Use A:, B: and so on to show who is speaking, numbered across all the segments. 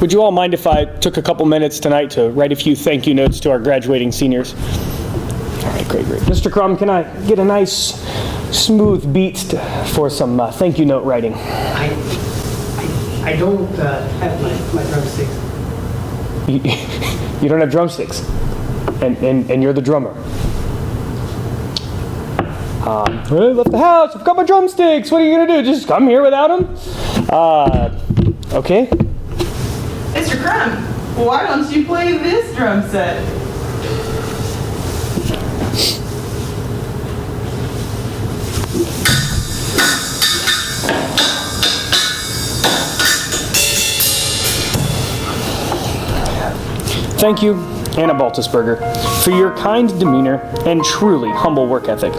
A: Would you all mind if I took a couple minutes tonight to write a few thank you notes to our graduating seniors? All right, great. Mr. Crum, can I get a nice, smooth beat for some thank you note writing?
B: I don't have my drumsticks.
A: You don't have drumsticks, and you're the drummer. I left the house. I've got my drumsticks. What are you gonna do? Just come here without them? Okay.
C: Mr. Crum, why don't you play this drum set?
A: Thank you, Anna Baltusberger, for your kind demeanor and truly humble work ethic.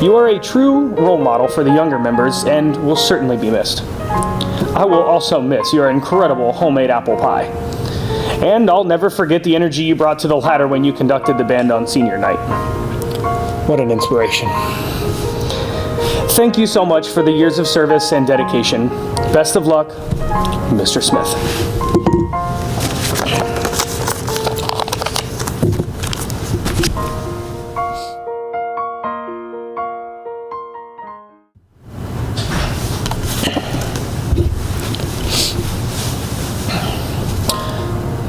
A: You are a true role model for the younger members and will certainly be missed. I will also miss your incredible homemade apple pie. And I'll never forget the energy you brought to the ladder when you conducted the band on senior night. What an inspiration. Thank you so much for the years of service and dedication. Best of luck, Mr. Smith.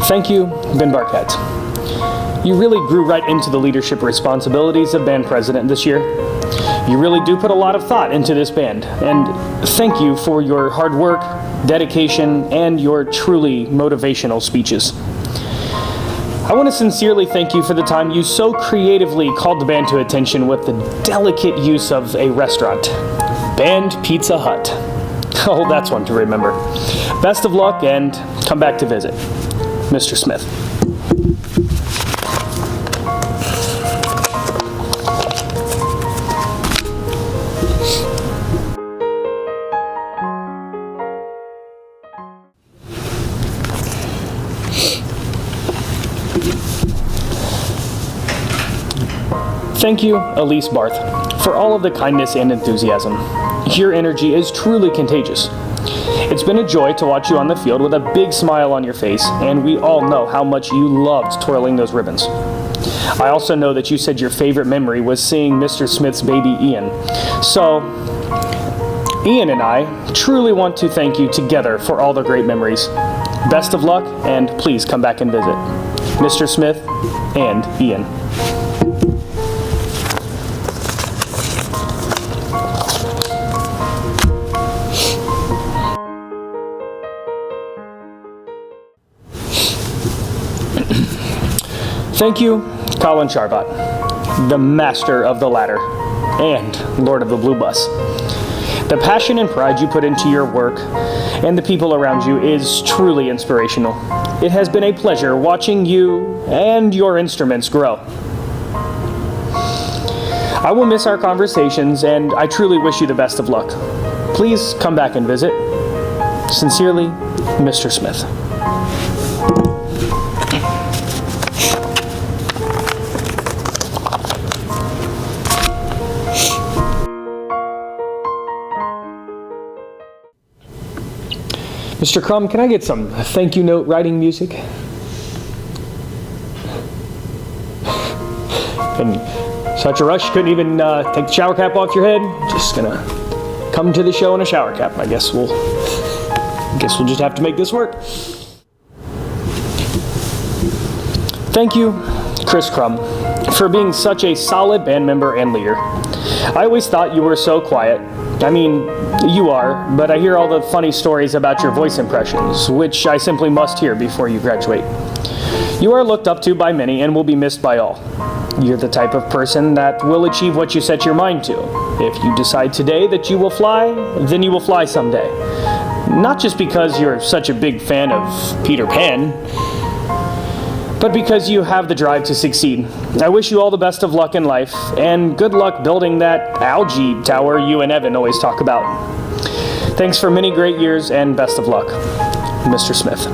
A: Thank you, Ben Barquette. You really grew right into the leadership responsibilities of band president this year. You really do put a lot of thought into this band, and thank you for your hard work, dedication, and your truly motivational speeches. I want to sincerely thank you for the time you so creatively called the band to attention with the delicate use of a restaurant, Band Pizza Hut. Oh, that's one to remember. Best of luck, and come back to visit. Mr. Smith. Thank you, Elise Barth, for all of the kindness and enthusiasm. Your energy is truly contagious. It's been a joy to watch you on the field with a big smile on your face, and we all know how much you loved twirling those ribbons. I also know that you said your favorite memory was seeing Mr. Smith's baby Ian. So, Ian and I truly want to thank you together for all the great memories. Best of luck, and please come back and visit. Mr. Smith and Ian. Thank you, Colin Charvat, the master of the ladder and Lord of the Blue Bus. The passion and pride you put into your work and the people around you is truly inspirational. It has been a pleasure watching you and your instruments grow. I will miss our conversations, and I truly wish you the best of luck. Please come back and visit. Sincerely, Mr. Smith. Mr. Crum, can I get some thank you note writing music? And such a rush, couldn't even take the shower cap off your head? Just gonna come to the show in a shower cap. I guess we'll just have to make this work. Thank you, Chris Crum, for being such a solid band member and leader. I always thought you were so quiet. I mean, you are, but I hear all the funny stories about your voice impressions, which I simply must hear before you graduate. You are looked up to by many and will be missed by all. You're the type of person that will achieve what you set your mind to. If you decide today that you will fly, then you will fly someday. Not just because you're such a big fan of Peter Pan, but because you have the drive to succeed. I wish you all the best of luck in life, and good luck building that algae tower you and Evan always talk about. Thanks for many great years, and best of luck, Mr. Smith.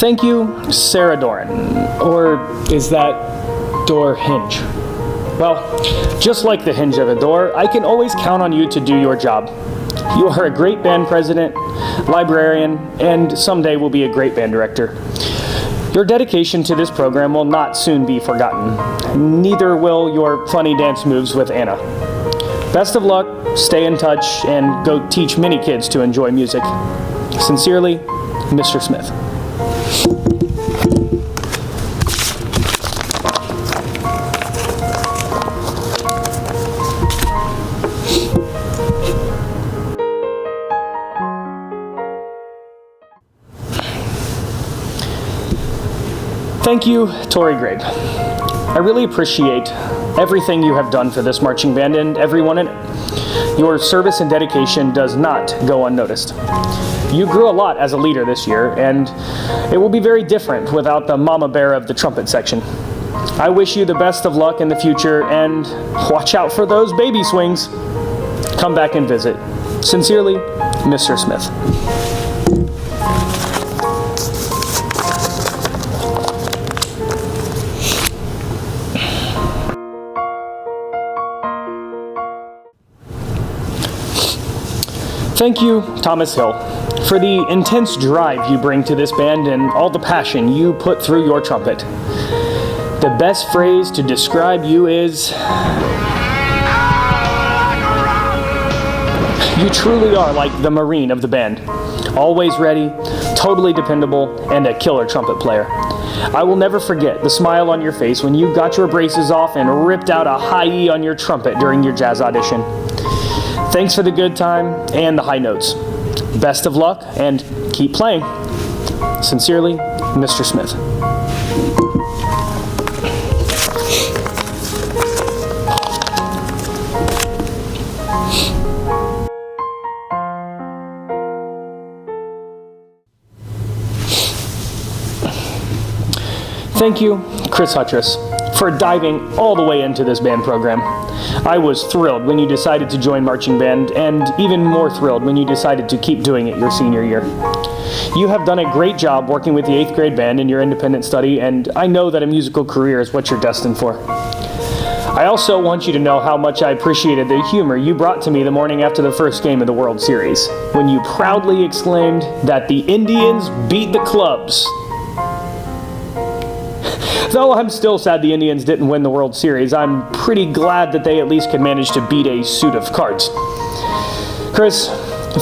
A: Thank you, Sarah Doran. Or is that door hinge? Well, just like the hinge of a door, I can always count on you to do your job. You are a great band president, librarian, and someday will be a great band director. Your dedication to this program will not soon be forgotten. Neither will your funny dance moves with Anna. Best of luck, stay in touch, and go teach many kids to enjoy music. Sincerely, Mr. Smith. Thank you, Tori Grabe. I really appreciate everything you have done for this marching band and everyone in it. Your service and dedication does not go unnoticed. You grew a lot as a leader this year, and it will be very different without the mama bear of the trumpet section. I wish you the best of luck in the future, and watch out for those baby swings. Come back and visit. Sincerely, Mr. Smith. Thank you, Thomas Hill, for the intense drive you bring to this band and all the passion you put through your trumpet. The best phrase to describe you is, you truly are like the Marine of the band. Always ready, totally dependable, and a killer trumpet player. I will never forget the smile on your face when you got your braces off and ripped out a high E on your trumpet during your jazz audition. Thanks for the good time and the high notes. Best of luck and keep playing. Sincerely, Mr. Smith. Thank you, Chris Huttress, for diving all the way into this band program. I was thrilled when you decided to join marching band, and even more thrilled when you decided to keep doing it your senior year. You have done a great job working with the 8th grade band in your independent study, and I know that a musical career is what you're destined for. I also want you to know how much I appreciated the humor you brought to me the morning after the first game of the World Series, when you proudly exclaimed that the Indians beat the clubs. Though I'm still sad the Indians didn't win the World Series, I'm pretty glad that they at least could manage to beat a suit of cards. Chris,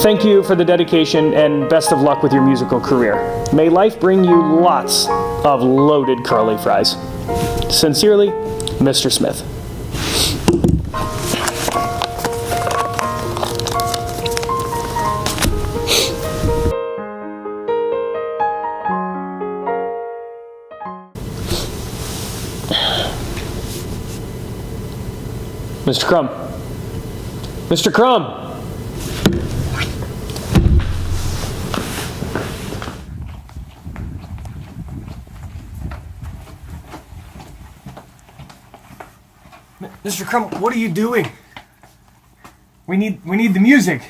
A: thank you for the dedication and best of luck with your musical career. May life bring you lots of loaded curly fries. Sincerely, Mr. Smith. Mr. Crumb. Mr. Crumb! Mr. Crumb, what are you doing? We need the music.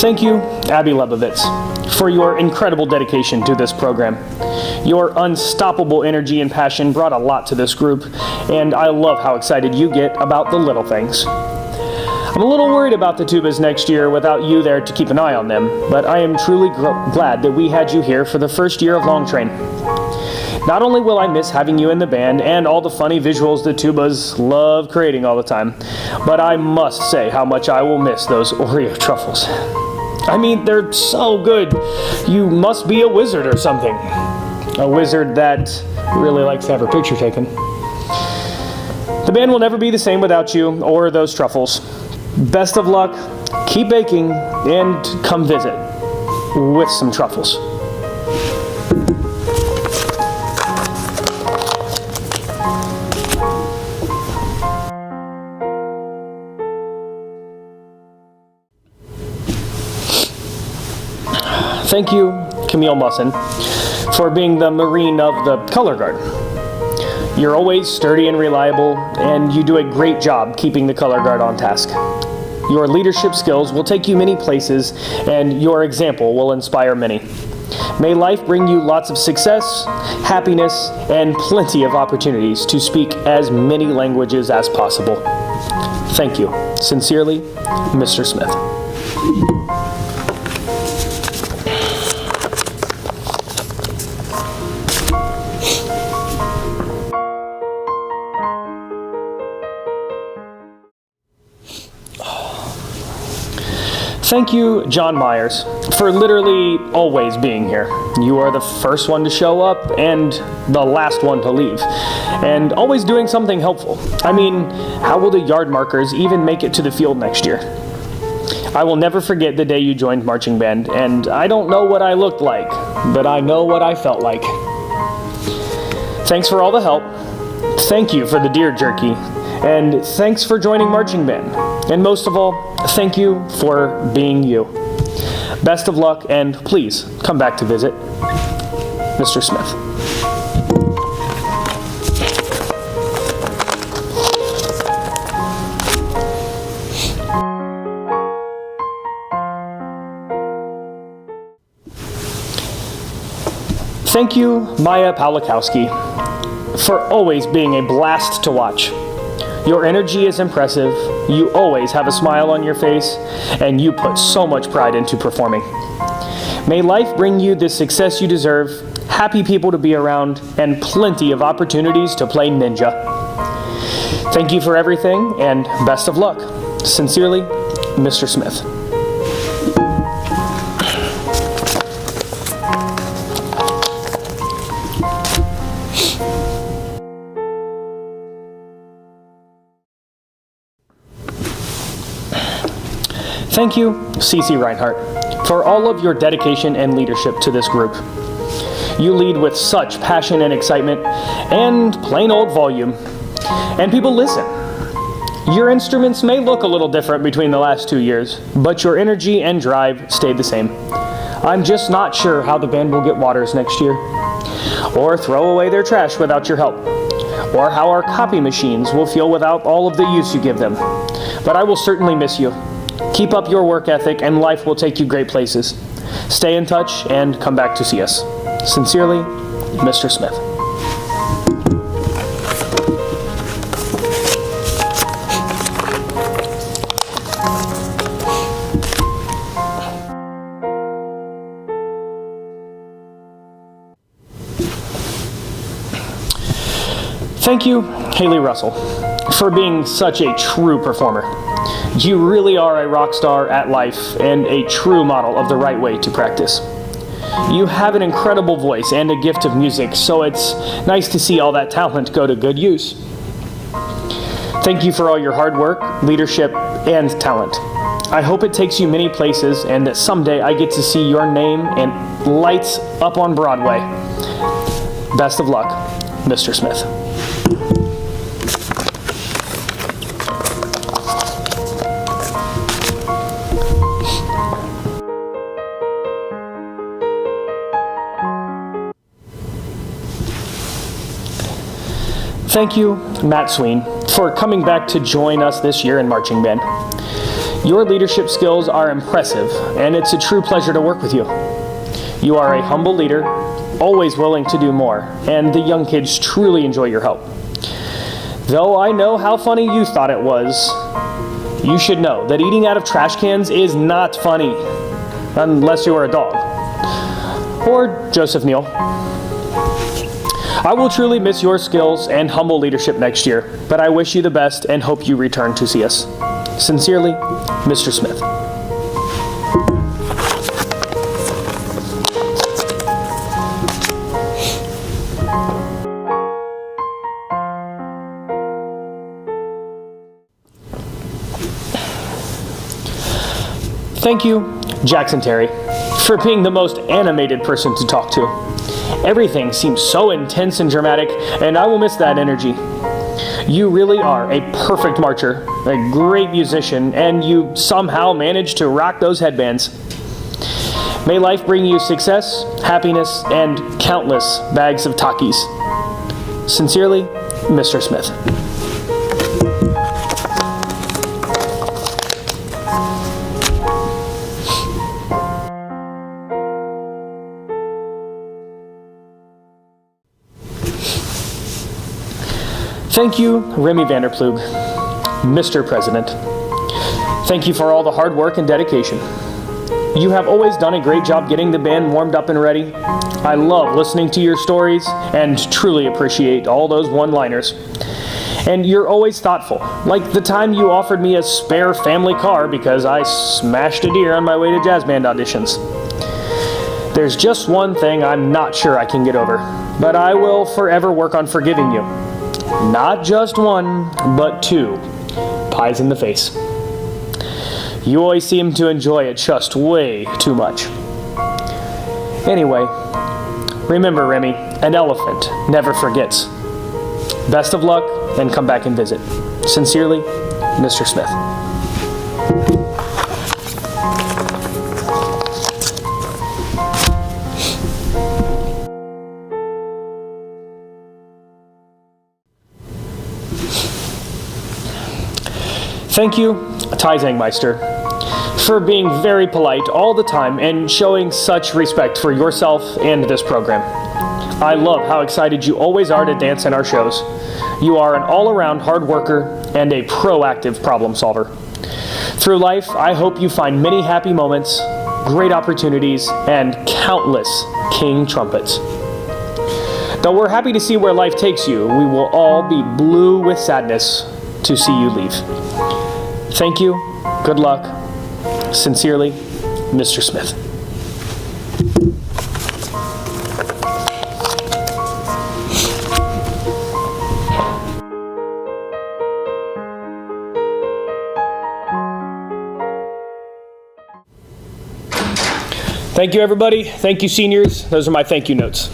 A: Thank you, Abby Lebovitz, for your incredible dedication to this program. Your unstoppable energy and passion brought a lot to this group, and I love how excited you get about the little things. I'm a little worried about the tubas next year without you there to keep an eye on them, but I am truly glad that we had you here for the first year of Long Train. Not only will I miss having you in the band and all the funny visuals the tubas love creating all the time, but I must say how much I will miss those Oreo truffles. I mean, they're so good. You must be a wizard or something. A wizard that really likes to have her picture taken. The band will never be the same without you or those truffles. Best of luck, keep baking, and come visit with some truffles. Thank you, Camille Musson, for being the Marine of the Color Guard. You're always sturdy and reliable, and you do a great job keeping the Color Guard on task. Your leadership skills will take you many places, and your example will inspire many. May life bring you lots of success, happiness, and plenty of opportunities to speak as many languages as possible. Thank you. Sincerely, Mr. Smith. Thank you, John Myers, for literally always being here. You are the first one to show up and the last one to leave, and always doing something helpful. I mean, how will the yard markers even make it to the field next year? I will never forget the day you joined marching band, and I don't know what I looked like, but I know what I felt like. Thanks for all the help. Thank you for the deer jerky. And thanks for joining marching band. And most of all, thank you for being you. Best of luck, and please come back to visit. Mr. Smith. Thank you, Maya Pawlikowski, for always being a blast to watch. Your energy is impressive, you always have a smile on your face, and you put so much pride into performing. May life bring you the success you deserve, happy people to be around, and plenty of opportunities to play ninja. Thank you for everything, and best of luck. Sincerely, Mr. Smith. Thank you, Cece Reinhardt, for all of your dedication and leadership to this group. You lead with such passion and excitement, and plain old volume, and people listen. Your instruments may look a little different between the last 2 years, but your energy and drive stayed the same. I'm just not sure how the band will get waters next year, or throw away their trash without your help, or how our copy machines will feel without all of the use you give them. But I will certainly miss you. Keep up your work ethic, and life will take you great places. Stay in touch and come back to see us. Sincerely, Mr. Smith. Thank you, Haley Russell, for being such a true performer. You really are a rock star at life and a true model of the right way to practice. You have an incredible voice and a gift of music, so it's nice to see all that talent go to good use. Thank you for all your hard work, leadership, and talent. I hope it takes you many places and that someday I get to see your name and lights up on Broadway. Best of luck, Mr. Smith. Thank you, Matt Sween, for coming back to join us this year in marching band. Your leadership skills are impressive, and it's a true pleasure to work with you. You are a humble leader, always willing to do more, and the young kids truly enjoy your help. Though I know how funny you thought it was, you should know that eating out of trash cans is not funny, unless you are a dog. Or Joseph Neal. I will truly miss your skills and humble leadership next year, but I wish you the best and hope you return to see us. Sincerely, Mr. Smith. Thank you, Jackson Terry, for being the most animated person to talk to. Everything seems so intense and dramatic, and I will miss that energy. You really are a perfect marcher, a great musician, and you somehow manage to rock those headbands. May life bring you success, happiness, and countless bags of Takis. Sincerely, Mr. Smith. Thank you, Remy Vanderplug, Mr. President. Thank you for all the hard work and dedication. You have always done a great job getting the band warmed up and ready. I love listening to your stories and truly appreciate all those one-liners. And you're always thoughtful, like the time you offered me a spare family car because I smashed a deer on my way to jazz band auditions. There's just one thing I'm not sure I can get over, but I will forever work on forgiving you. Not just one, but two pies in the face. You always seem to enjoy it just way too much. Anyway, remember, Remy, an elephant never forgets. Best of luck, and come back and visit. Sincerely, Mr. Smith. Thank you, Zangmeister, for being very polite all the time and showing such respect for yourself and this program. I love how excited you always are to dance in our shows. You are an all-around hard worker and a proactive problem solver. Through life, I hope you find many happy moments, great opportunities, and countless king trumpets. Though we're happy to see where life takes you, we will all be blue with sadness to see you leave. Thank you, good luck, sincerely, Mr. Smith. Thank you, everybody. Thank you, seniors. Those are my thank you notes.